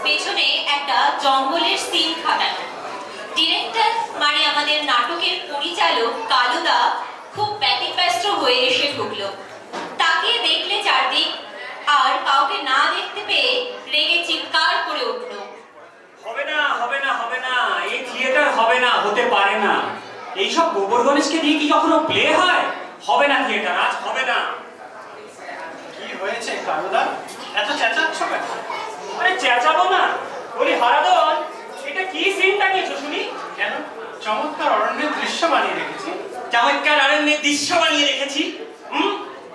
পেছনে একটা জঙ্গলের সিন খাটানো। ডিরেক্টর মানে আমাদের নাটকের পরিচালক কালুদা খুব ব্যতিব্যস্ত হয়ে এসে ঢুকলো। তাকে দেখলে চারদিক, আর কাউকে না দেখতে পেয়ে রেগে চিৎকার করে উঠলো, হবে না, হবে না, হবে না, এই থিয়েটার হবে না, হতে পারে না। এইসব গোবর গণেশকে দিয়ে কি কখনো প্লে হয়? হবে না থিয়েটার, আজ হবে না। কি হয়েছে কালুদা, এত চেঁচাচ্ছ কেন? আরে চেঁচাবো না, বলি হারাধন, এটা কি সিন টানিয়েছো শুনি? কেন? চমৎকার অরণ্যের দৃশ্য বানিয়ে রেখেছি। চমৎকার অরণ্যের দৃশ্য বানিয়ে রেখেছি?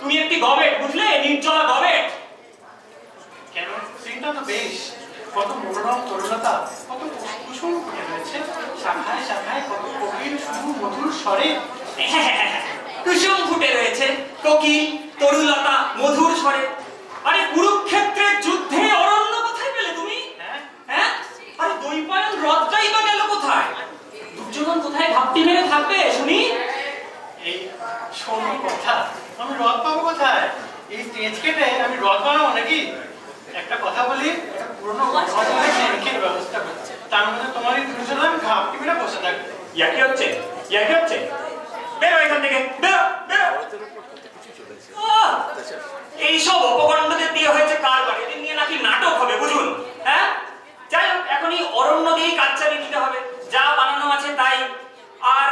তুমি একটি গবেট, বুঝলে, নির্জলা গবেট। কেন? সিনটা তো বেশ, কত মনোরম তরুলতা, কত কুসুম ফুটে রয়েছে, শাখায় শাখায় কত কোকিল সুমধুর স্বরে। কুসুম ফুটে রয়েছে, কোকিল, তরুলতা, মধুর স্বরে। আরে কুরুক্ষেত্রের যুদ্ধে অরণ্য কোথায় পেলে তুমি? হ্যাঁ, আরে দৈপায়ন হ্রদটাই বা গেল কোথায়? দুর্যোধন কোথায় ঘাপটি মেরে থাকবে শুনি? এই শোনো কথা, আমি হ্রদ পাবো কোথায়? এই স্টেজ কেটে আমি হ্রদ বানাবো নাকি? একটা কথা বলি, পুরোনো ট্যাঙ্কের ব্যবস্থা করছে, তার মধ্যে তোমারই দুর্যোধন ঘাপটি মেরে বসে থাকবে। ইয়াকি হচ্ছে, ইয়াকি হচ্ছে। বেরো এখান থেকে, বেরো, বেরো। এইসব অপকণ্ডদের দিয়ে হয়েছে কারবার, এদের নিয়ে নাকি নাটক হবে, বুঝুন। হ্যাঁ, যাই হোক, এখনই অরণ্য দিয়েই কাজ চালিয়ে নিতে হবে, যা বানানো আছে তাই। আর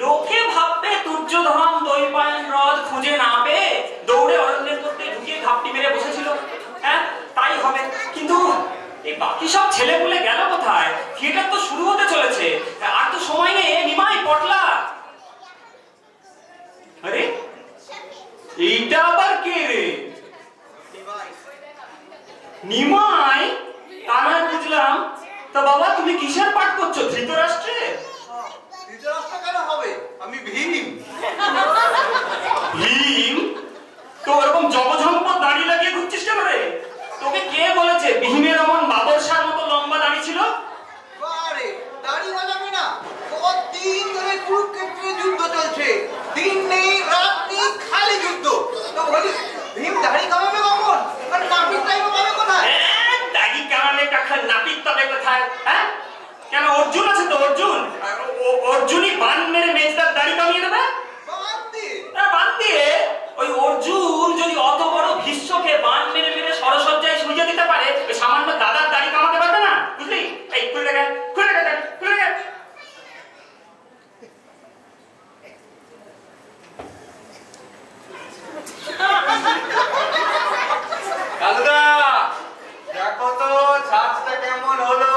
লোকে ভাববে দুর্যোধন দৈপায়ন হ্রদ খুঁজে না পেয়ে দৌড়ে অরণ্যের মধ্যে ঢুকিয়ে ঘাপটি মেরে বসেছিল। হ্যাঁ, তাই হবে। কিন্তু এই বাকি সব ছেলেপুলে গেল কোথায়? থিয়েটার তো শুরু হতে চলেছে, আর তো সময় নেই। নিমাই, পটলা। আরে এইটা আবার কে রে? নিমাই? তা নয় বুঝলাম। তা বাবা, তুমি কিসের পাঠ করছো? ধৃতরাষ্ট্রে? ধৃতরাষ্ট্র কেন হবে? আমি ভীম। ভীম? তো ওরকম জবঝম্পদ দাড়ি লাগিয়ে ঘুরছিস কেন রে? তোকে কে বলেছে ভীমের অমন বাবরসার মতো লম্বা দাড়ি ছিল? আরে দাড়ি গজাবে না, কতদিন ধরে কুরুক্ষেত্রে যুদ্ধ চলছে, দিন নেই রাত নেই খালি যুদ্ধ। তো বলি ভীম দাড়ি কামাবে কখন? আর নাপিত টাইমে পাবে কোথায়? দাড়ি কামাবে কখন, নাপিত তবে কোথায়? হ্যাঁ, কেন অর্জুন আছে তো, অর্জুন। অর্জুনই বান মেরে মেজদার দাড়ি কামিয়ে দেবে। বান দিয়ে ওই অর্জুন যদি অত বড় ভীষ্মকে বান মেরে মেরে সরসজ্জায় সুইয়ে দিতে পারে, ওই সামান্য দাদার দাড়ি কামাতে পারবে না, বুঝলি? এই খুলে গেল, খুলে গেল, খুলে গেল। কালুদা দেখো তো ছাঁচটা কেমন হলো?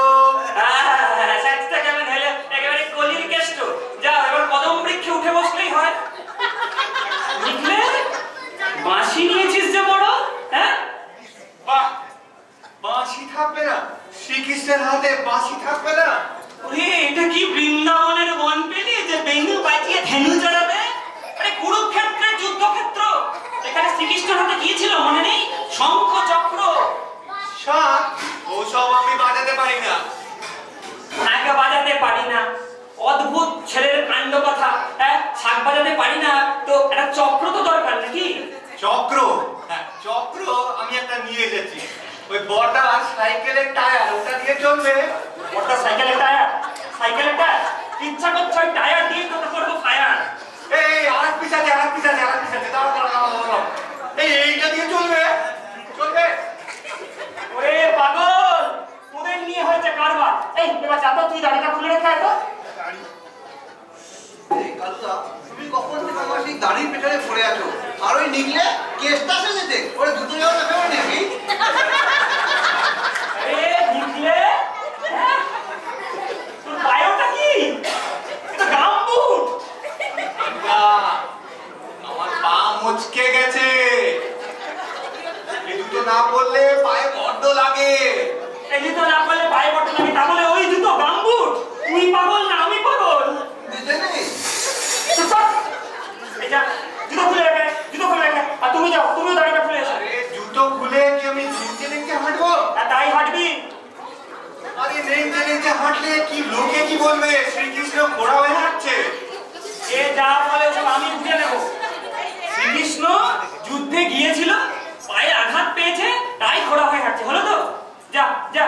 ছাঁচটা কেমন হলো? একেবারে কলির কেষ্ট। যাও এবার কদম বৃক্ষে উঠে বসলেই হয়। বুঝলে, বাঁশি নিয়েছিস যে বড়। হ্যাঁ, বাহ, বাঁশি থাকবে না? শ্রীকৃষ্ণের হাতে বাঁশি থাকবে না? এটা কি বৃন্দাবনের বন পেলি যে বেনু বাজিয়ে ধেনু চড়াবে? আরে কুরুক্ষেত্রের যুদ্ধক্ষেত্র, এখানে শ্রীকৃষ্ণের হাতে গিয়েছিল, মনে নেই? শঙ্খ চক্র শাক ওসব আমি বাজাতে পারি না। আগে বাজাতে পারি না, অদ্ভুত ছেলের কাণ্ড কথা। হ্যাঁ, শাক বাজাতে পারি না তো একটা চক্র তো দরকার নাকি? চক্র? হ্যাঁ, চক্র আমি একটা নিয়ে এসেছি। ওই বড়টা সাইকেলের টায়ার, ওটা দিয়ে চলবে। ওটা সাইকেলের টায়ার? সাইকেলের টায়ার ইচ্ছা করছে ওই টায়ার দিয়ে তোকে করবো ফায়ার। এই আরেক পিস আছে, আরেক পিস আছে, আরেক পিস আছে, দাঁড়াও দাঁড়াও দাঁড়াও। এইটা দিয়ে চলবে? চলবে? ওরে পাগল, তোদের নিয়ে হয়েছে কারবার। এই এবার যা তো, তুই দাড়িটা খুলে রেখে আয় তো। এই কালুদা, তুমি কখন থেকে আমার সেই দাড়ির পেছনে পড়ে আছো? আর ওই নিকলে কেসটা সেজেছে, ওরে দুটো যাওয়া যাবে নাকি? আরে নিকলে, তোর পায়োটা কি? এটা গামবুট। আমার পা মুচকে গেছে, এই দুটো না পরলে পায়ে বড্ড লাগে। এই জুতো না পরলে পায়ে বড্ড লাগে, তাহলে ওই জুতো গামবুট। তুই পাগল না আমি পাগল? বুঝলে নেই? এটা জুতো খুলে রেখে, জুতো খুলে রেখে। আর তুমি যাও, তুমিও দাড়িটা খুলে এসো। আরে জুতো খুলে কি আমি নিচে নিচে হাঁটবো? তাই হাঁটবি? আরে নিচে নিচে হাঁটলে কি লোকে কি বলবে? শ্রীকৃষ্ণ ঘোড়া হয়ে হাঁটছে। এ যা বলে ওসব আমি বুঝে নেবো। শ্রীকৃষ্ণ যুদ্ধে গিয়েছিল, পায়ে আঘাত পেয়েছে, তাই ঘোড়া হয়ে হাঁটছে, হলো তো? যা যা।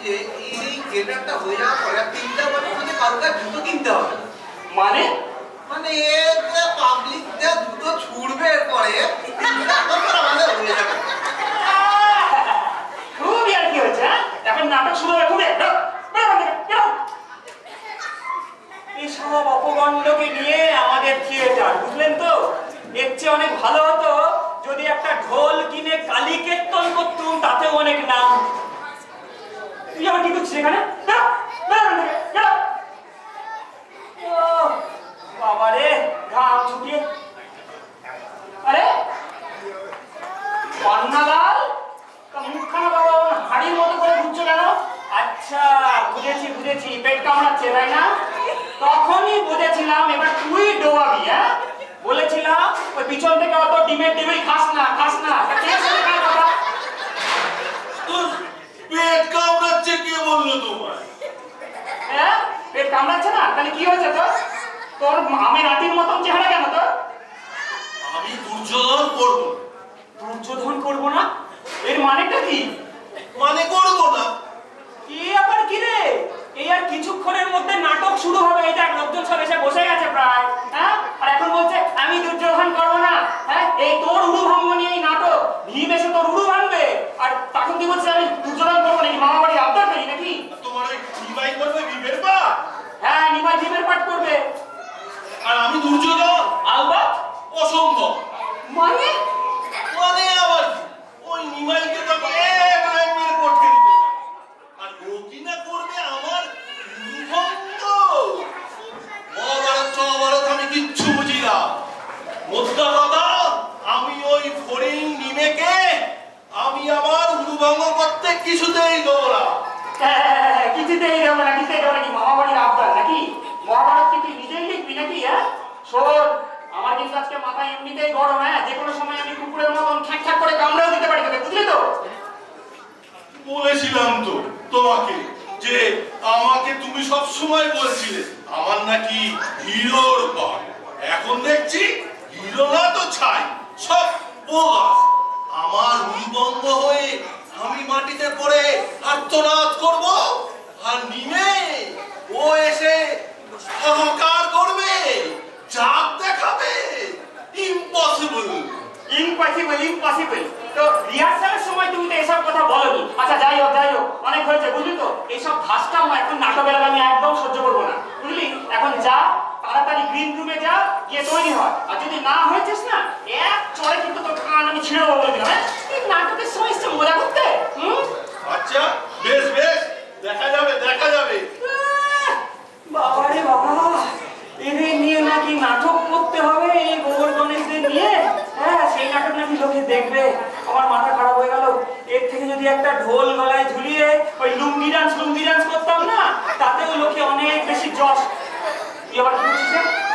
যে এই থিয়েটারটা হয়ে যাওয়ার পরে 3টা বছর মধ্যে কারোর জুতো কিনতে হবে। মানে পাবলিক যা জুতো ছুড়বে এরপরে 3টা বছর আমাদের হয়ে যাবে। খুবই আর কি হয়েছে। এখন নাটক শুরু হবে। খুবই এইসব অপগণ্ডকে নিয়ে আমাদের থিয়েটার, বুঝলেন তো? এর চেয়ে অনেক ভালো হতো যদি একটা ঢোল কিনে কালী কীর্তন করতুম, তাতেও অনেক নাম। তুই আমার কি করছিস এখানে? বাবারে ঘাম ছুটিয়ে। আরে পান্নালাল, মুখখানা বাবা হাড়ির মতো করে ঘুরছো কেন? আচ্ছা বুঝেছি বুঝেছি, পেট কামড়াচ্ছে তাই না? তখনই বুঝেছিলাম এবার তুই ডোবাবি। হ্যাঁ বলেছিলাম ওই পিছন থেকে অত ডিমের টেবিল খাস না খাস না। পেট কামড়াচ্ছে কে বললো তোমার? হ্যাঁ পেট কামড়াচ্ছে না? তাহলে কি হয়েছে তোর? তোর আমের আটির মতন চেহারা কেন তোর? আমি দুর্যোধন করবো। দুর্যোধন করবো না? এর মানেটা কি? মানে করবো না? এ আবার কি রে? এই আর কিছুক্ষণের মধ্যে নাটক শুরু হবে। এই দেখ লোকজন সব এসে বসে গেছে প্রায়। হ্যাঁ আর এখন বলছে আমি দুর্যোধন করবো না। হ্যাঁ এই তোর উড়ু ভাঙ্গ নিয়ে এই নাটক, ভীম এসে তোর উড়ু ভাঙবে আর তখন তুই বলছিস আমি দুর্যোধন করবো নাকি? মামা বাড়ি আবদার করি নাকি? তোমার ওই নিমাই করবে ভীমের পাঠ? হ্যাঁ নিমাই ভীমের পাঠ করবে। আর আমি দুর্যোধন? আলবাত অসম্ভব। মানে মানে আবার ওই নিমাইকে তো এক লাইন মেরে পটকে দিতে, আর ও কিনা করবে আমার ভঙ্গ। মহাভারত আমি কিচ্ছু বুঝি না। মোদ্দা কথা আমি ওই ফড়িং নিমেকে আমি আমার উরুভঙ্গ করতে কিছুতেই দেবো না। কিছুতেই দেবো না? কিছুতেই দেবো নাকি? মামা বাড়ির আবদার নাকি? মহাভারত কি তুই নিজেই লিখবি নাকি? হ্যাঁ শোন, আমার কিন্তু আজকে মাথা এমনিতেই গরম। হ্যাঁ যে কোনো সময় আমি কুকুরের মতন খ্যাক খ্যাক করে কামড়েও দিতে পারি তোকে, বুঝলি তো? বলেছিলাম তো তোমাকে যে আমাকে তুমি সব সময় বলছিলে আমার নাকি হিরোর পাঠ। এখন দেখছি হিরো না তো ছাই, সব বোগাস। আমার উলবঙ্গ হয়ে আমি মাটিতে পড়ে আর্তনাদ করব, আর নিমে ও এসে হাহাকার করবে, জাত দেখাবে। Impossible impossible impossible. তো রিহার্সালের সময় তুমি তো এসব কথা বলোনি। আচ্ছা যাই হোক অনেক হয়েছে, বুঝলি তো? এইসব ভাষটাও এখন নাটকের আমি একদম সহ্য করবো না, বুঝলি? এখন যা তাড়াতাড়ি গ্রিন রুমে যা, গিয়ে তৈরি হয়। আর যদি না হয়েছিস না এক চড়ে কিন্তু তোর কান আমি ছিঁড়ে দেবো বলে দিলাম। এই নাটকের সময় এসছে মজা করতে। আচ্ছা বেশ বেশ, দেখা যাবে দেখা যাবে। বাবারে বাবা, এদের নিয়ে নাকি নাটক করতে হবে, এই গোবর গণেশদের নিয়ে। হ্যাঁ সেই নাটক নাকি লোকে দেখবে। আমার মাথা খারাপ হয়ে গেল। এর থেকে যদি একটা ঢোল গলায় ঝুলিয়ে ওই লুঙ্গি ডান্স করতাম না, তাতেও লোকে অনেক বেশি যশ। তুই আবার কি করছিস?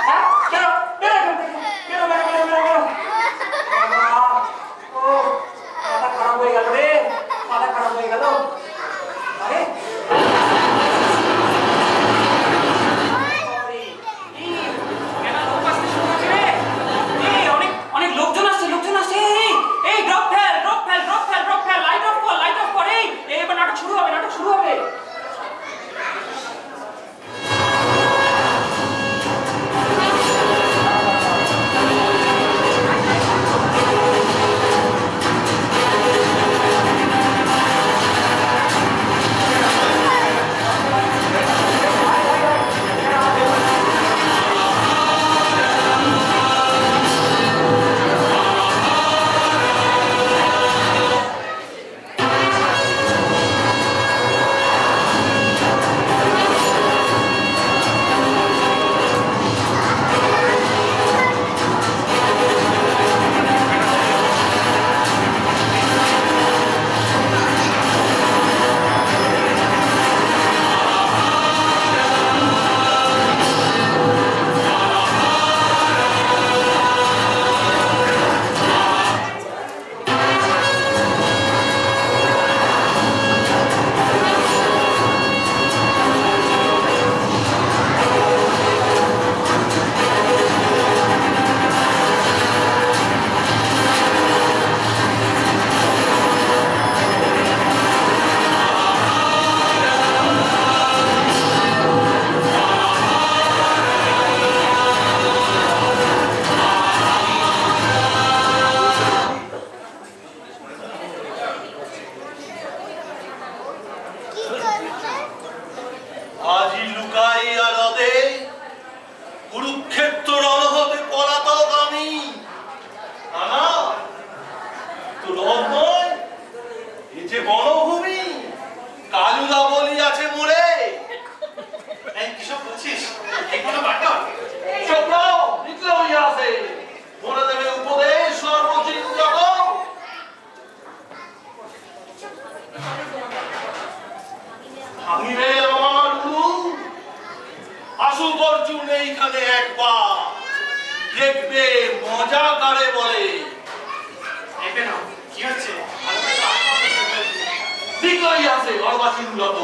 হ্যাঁ কেন বেরো এখান থেকে, বেরো বেরো বেরো বেরো বেরো। ও মাথা খারাপ হয়ে গেল রে, মাথা খারাপ হয়ে গেল। আরে অনেক লোকজন আসছে। এই ড্রপ ফেল লাইট অফ কর। এই এবার নাটক শুরু হবে। আমি রে আমার গুরু আসু অর্জুন এইখানে একবার দেখবে মজা কারে বলে। কি হচ্ছে? দিকলাই আছে অর্বাচীন যত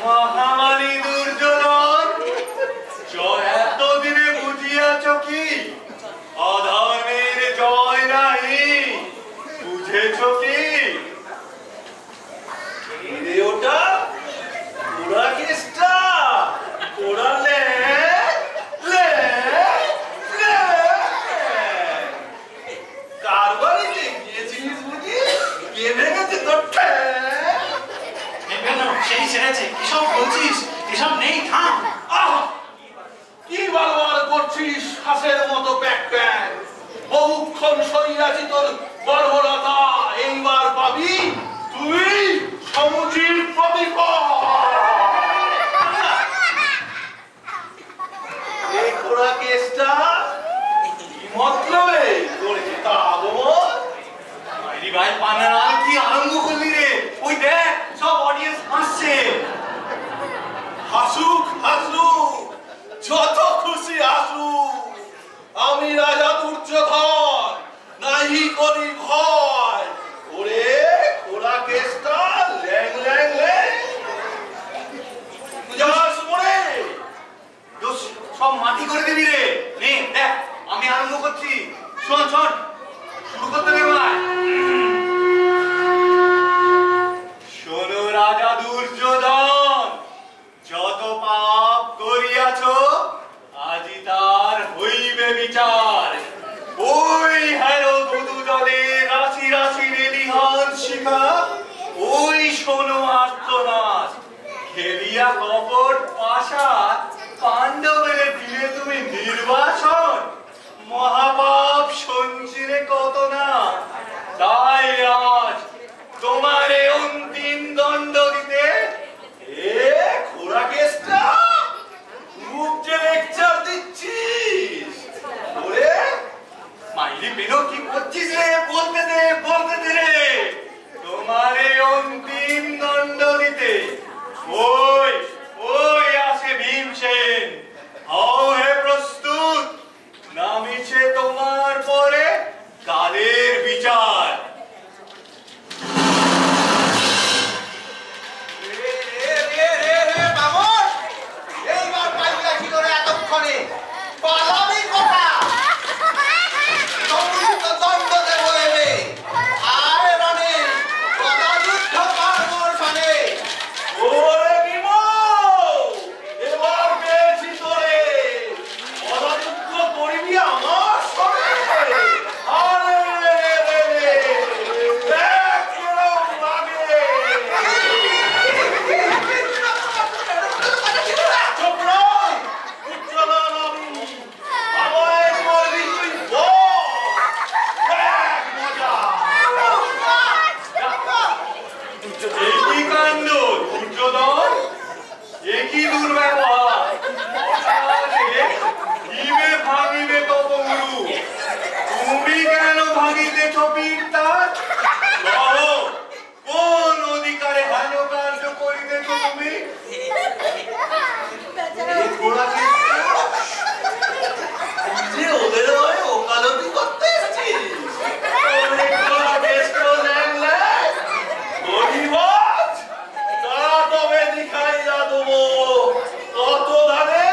মহামারী দুর্যোধন এতদিনে বুঝিয়াছ কি অধর্মের জয় নাহি বুঝেছ কি? ওটা ওরা কেসটা ওরা কার বাড়িতে গিয়েছিলিস বুঝি? কে ভেঙেছে তোর সেই সেরেছে। কিসব বলছিস? এসব নেই, থাম। কি বারবার করছিস হাসের মতো প্যাক প্যাক? বহুক্ষণ সইয়াছি তোর বর্বরতা, এইবার পাবি তুই সমুচিত প্রতিফল। এই ঘোড়া কেসটা কি মতলবে করেছে তা আগমন? ভাই পানারাল কি আরম্ভ করলি রে? ওই দেখ সব অডিয়েন্স হাসছে। হাসুক হাসুক, যত খুশি হাসুক, আমি রাজা দুর্যোধন নাহি করি ভয়। ওরে ঘোড়া কেসটা ল্যাং ল্যাং ল্যাং যাস মরে সব মাটি করে দিবি রে। নে দেখ আমি আরম্ভ করছি। শোন শোন, শুরু করতে দেব না। শোনো রাজা দুর্যোধন, যত পাপ করিয়াছ আজি তার হইবে বিচার। ওই হ্যালো দুদু জলে রাশি রাশি রেলিহান শিখা, ওই শোনো আর্তনাদ খেলিয়া কপট পাশা, পাণ্ডবের দিলে তুমি নির্বাসন। মহাপাপ সঞ্চিরে কত না, তাই আজ তোমারে অন্তিম দণ্ড দিতে এ ঘোড়া কেসটা খুব যে লেকচার দিচ্ছিস। ওরে মাইরি বেরো কি করছিস রে? বলতে দে রে। তোমারে অন্তিম দণ্ড দিতে ওই ওই আসে ভীমসেন। হও হে প্রস্তুত, নামিছে তোমার পরে কালের বিচার। এইবার পাইয়া ছিল রে এতক্ষণে পালাবি কথা দণ্ড দেব এবে আর রণে গদাযুদ্ধ পারবর সানে। ওরে বিমল, এবার পেয়েছি তোরে। গদাযুদ্ধ করবি আমার সঙ্গে? আরে দেখ কেরম লাগে। চুপ নয়, উচ্চদান আমি। আমায় বলবি তুই বল। দেখ মজা। এই কি কাণ্ড দুর্যোধন, এ কি দুর্ব্যবহার! ভীমে ভাঙিবে তব গুরু, তুমি কেন ভাঙিতেছ পিতার? বলো, কোন অধিকারে হেন কার্য করিতেছ তুমি? এই ঘোড়া কেসটা যে ওদের হয়ে ওকালতি করতে এসেছিস? ওরে ঘোড়া কেসটা ল্যাং ল্যাং গরিবাজ, তা তবে দেখাইয়া দেবো। কত ধানে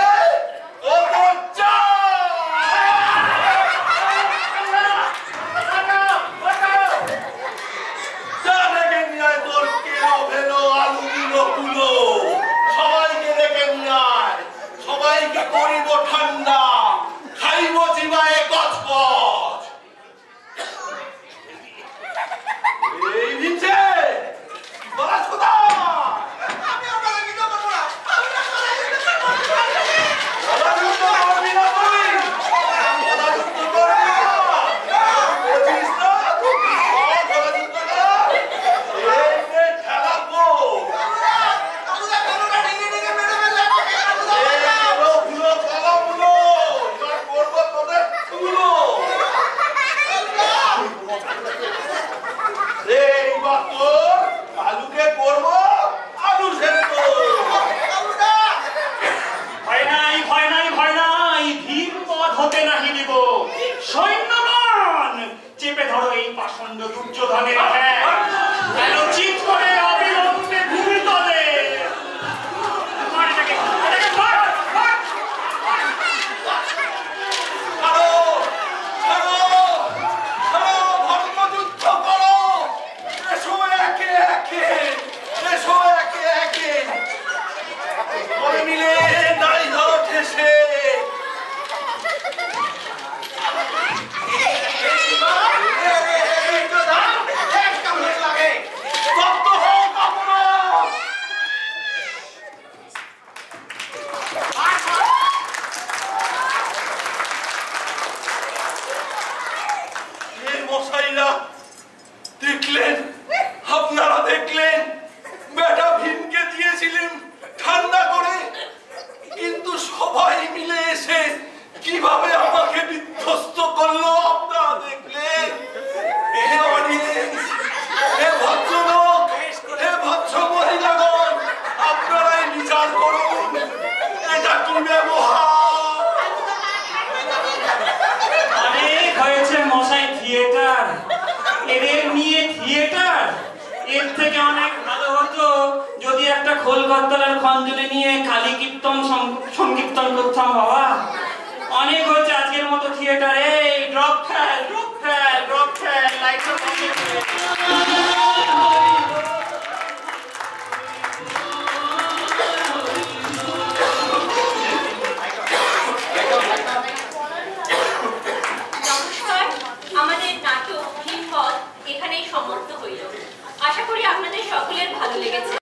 কত চা দেখে নিয়ে তোর কেলো ভেলো আলু কিলো কুলো সবাইকে দেখে নিয়ে সবাইকে করিব ঠান্ডা, খাইব জিবায়ে কচকচ। এই নিচে বাস কোথা? আমি আপনাকে কিছু করবো না, আমি আপনাকে কিছু করবো না। গদাযুদ্ধ করবি না তুই? গদাযুদ্ধ করবি না? বুঝিস না? গদাযুদ্ধ না? এই নে ঠেলাবো। আমরা কেন না ডিঙি অনেক ভালো হতো যদি একটা খোলকর্তলার খঞ্জলি নিয়ে কালী কীর্তন সংকীর্তন করতাম বাবা। অনেক হচ্ছে আজকের মতো থিয়েটারে। ড্রপ ফেল লাইট বন্ধ করে।